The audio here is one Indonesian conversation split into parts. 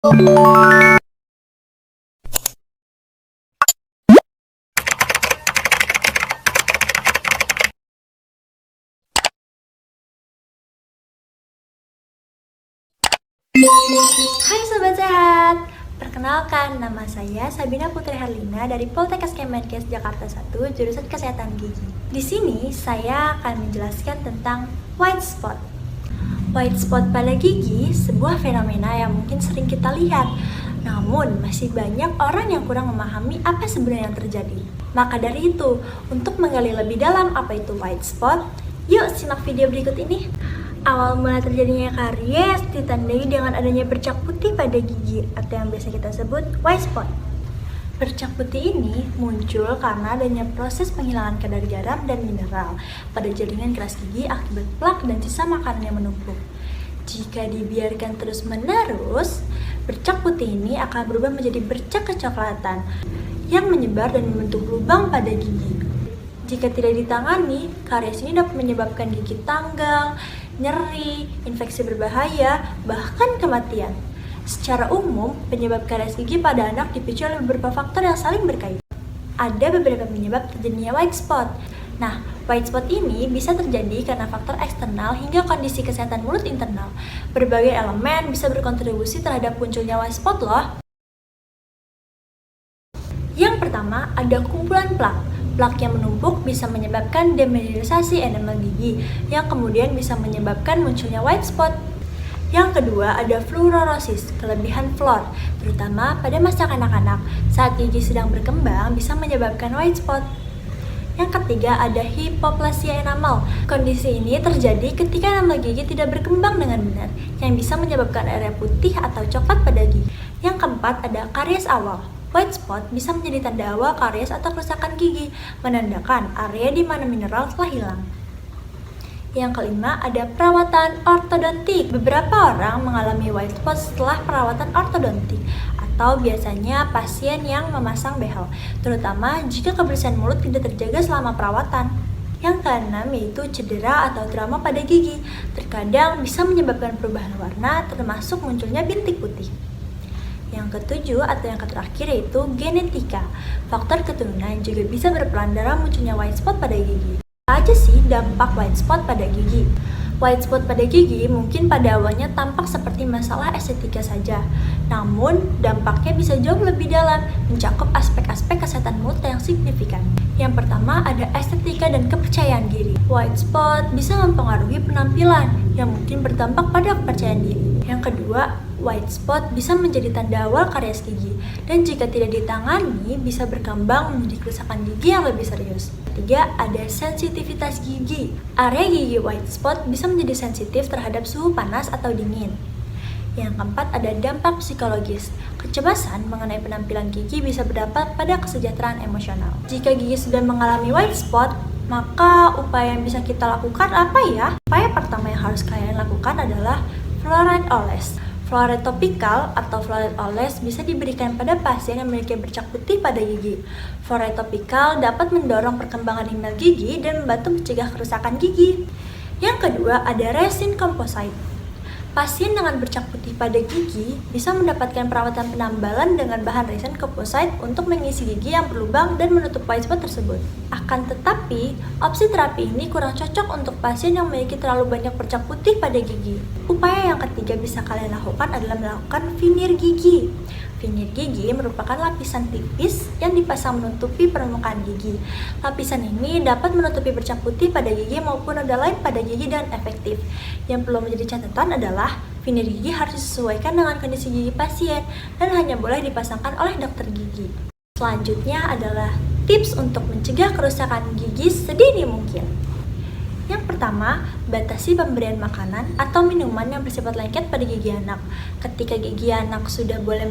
Hai Sobat Sehat, perkenalkan nama saya Sabina Putri Herlina dari Poltekkes Kemenkes Jakarta 1, jurusan Kesehatan Gigi. Di sini saya akan menjelaskan tentang white spot. White spot pada gigi sebuah fenomena yang mungkin sering kita lihat, namun masih banyak orang yang kurang memahami apa sebenarnya yang terjadi. Maka dari itu, untuk menggali lebih dalam apa itu white spot, yuk simak video berikut ini. Awal mula terjadinya karies ditandai dengan adanya bercak putih pada gigi atau yang biasa kita sebut white spot. Bercak putih ini muncul karena adanya proses penghilangan kadar garam dan mineral pada jaringan keras gigi akibat plak dan sisa makanan yang menumpuk. Jika dibiarkan terus-menerus, bercak putih ini akan berubah menjadi bercak kecoklatan yang menyebar dan membentuk lubang pada gigi. Jika tidak ditangani, karies ini dapat menyebabkan gigi tanggal, nyeri, infeksi berbahaya, bahkan kematian. Secara umum, penyebab karies gigi pada anak dipicu oleh beberapa faktor yang saling berkaitan. Ada beberapa penyebab terjadinya white spot. Nah, white spot ini bisa terjadi karena faktor eksternal hingga kondisi kesehatan mulut internal. Berbagai elemen bisa berkontribusi terhadap munculnya white spot loh. Yang pertama, ada kumpulan plak. Plak yang menumpuk bisa menyebabkan demineralisasi enamel gigi, yang kemudian bisa menyebabkan munculnya white spot. Yang kedua, ada fluorosis, kelebihan fluor, terutama pada masa kanak-kanak. Saat gigi sedang berkembang, bisa menyebabkan white spot. Yang ketiga, ada hipoplasia enamel. Kondisi ini terjadi ketika enamel gigi tidak berkembang dengan benar, yang bisa menyebabkan area putih atau coklat pada gigi. Yang keempat, ada karies awal. White spot bisa menjadi tanda awal karies atau kerusakan gigi, menandakan area di mana mineral telah hilang. Yang kelima, ada perawatan ortodontik. Beberapa orang mengalami white spot setelah perawatan ortodontik, atau biasanya pasien yang memasang behel, terutama jika kebersihan mulut tidak terjaga selama perawatan. Yang keenam yaitu cedera atau trauma pada gigi. Terkadang bisa menyebabkan perubahan warna, termasuk munculnya bintik putih. Yang ketujuh atau yang terakhir yaitu genetika. Faktor keturunan juga bisa berperan dalam munculnya white spot pada gigi. Apa aja sih dampak white spot pada gigi? White spot pada gigi mungkin pada awalnya tampak seperti masalah estetika saja. Namun, dampaknya bisa jauh lebih dalam, mencakup aspek-aspek kesehatan mulut yang signifikan. Yang pertama ada estetika dan kepercayaan diri. White spot bisa mempengaruhi penampilan yang mungkin berdampak pada kepercayaan diri. Yang kedua, white spot bisa menjadi tanda awal karies gigi, dan jika tidak ditangani bisa berkembang menjadi kerusakan gigi yang lebih serius. Ketiga, ada sensitivitas gigi. Area gigi white spot bisa menjadi sensitif terhadap suhu panas atau dingin. Yang keempat, ada dampak psikologis. Kecemasan mengenai penampilan gigi bisa berdampak pada kesejahteraan emosional. Jika gigi sudah mengalami white spot, maka upaya yang bisa kita lakukan apa ya? Upaya pertama yang harus kalian lakukan adalah fluoride oles. Fluoride topikal atau fluoride oles bisa diberikan pada pasien yang memiliki bercak putih pada gigi. Fluoride topikal dapat mendorong perkembangan email gigi dan membantu mencegah kerusakan gigi. Yang kedua, ada resin composite. Pasien dengan bercak putih pada gigi bisa mendapatkan perawatan penambalan dengan bahan resin composite untuk mengisi gigi yang berlubang dan menutup white spot tersebut. Akan tetapi, opsi terapi ini kurang cocok untuk pasien yang memiliki terlalu banyak bercak putih pada gigi. Upaya yang ketiga bisa kalian lakukan adalah melakukan veneer gigi. Veneer gigi merupakan lapisan tipis yang dipasang menutupi permukaan gigi. Lapisan ini dapat menutupi bercak putih pada gigi maupun noda lain pada gigi dan efektif. Yang perlu menjadi catatan adalah veneer gigi harus disesuaikan dengan kondisi gigi pasien dan hanya boleh dipasangkan oleh dokter gigi. Selanjutnya adalah tips untuk mencegah kerusakan gigi sedini mungkin. Yang pertama, batasi pemberian makanan atau minuman yang bersifat lengket pada gigi anak. Ketika anak sudah boleh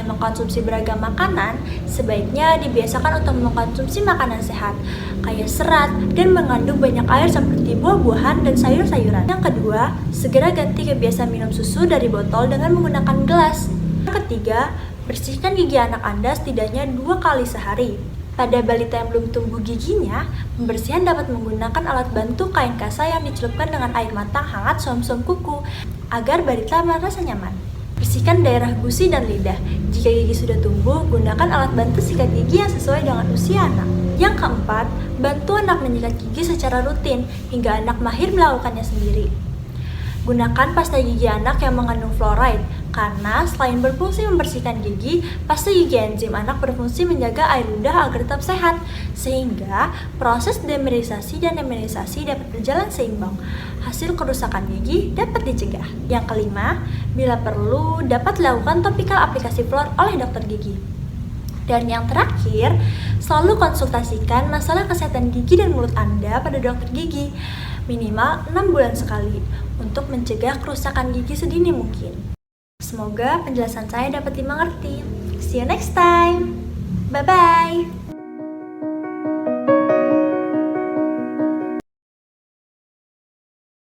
mengkonsumsi beragam makanan, sebaiknya dibiasakan untuk mengkonsumsi makanan sehat, kaya serat dan mengandung banyak air seperti buah-buahan dan sayur-sayuran. Yang kedua, segera ganti kebiasaan minum susu dari botol dengan menggunakan gelas. Yang ketiga, bersihkan gigi anak Anda setidaknya 2 kali sehari. Pada balita yang belum tumbuh giginya, pembersihan dapat menggunakan alat bantu kain kasa yang dicelupkan dengan air matang hangat som-som kuku agar balita merasa nyaman. Bersihkan daerah gusi dan lidah. Jika gigi sudah tumbuh, gunakan alat bantu sikat gigi yang sesuai dengan usia anak. Yang keempat, bantu anak menyikat gigi secara rutin hingga anak mahir melakukannya sendiri. Gunakan pasta gigi anak yang mengandung fluoride, karena selain berfungsi membersihkan gigi, pasta gigi enzim anak berfungsi menjaga air ludah agar tetap sehat, sehingga proses demineralisasi dan emineralisasi dapat berjalan seimbang. Hasil kerusakan gigi dapat dicegah. Yang kelima, bila perlu dapat dilakukan topikal aplikasi fluor oleh dokter gigi. Dan yang terakhir, selalu konsultasikan masalah kesehatan gigi dan mulut Anda pada dokter gigi minimal 6 bulan sekali untuk mencegah kerusakan gigi sedini mungkin. Semoga penjelasan saya dapat dimengerti. See you next time. Bye-bye.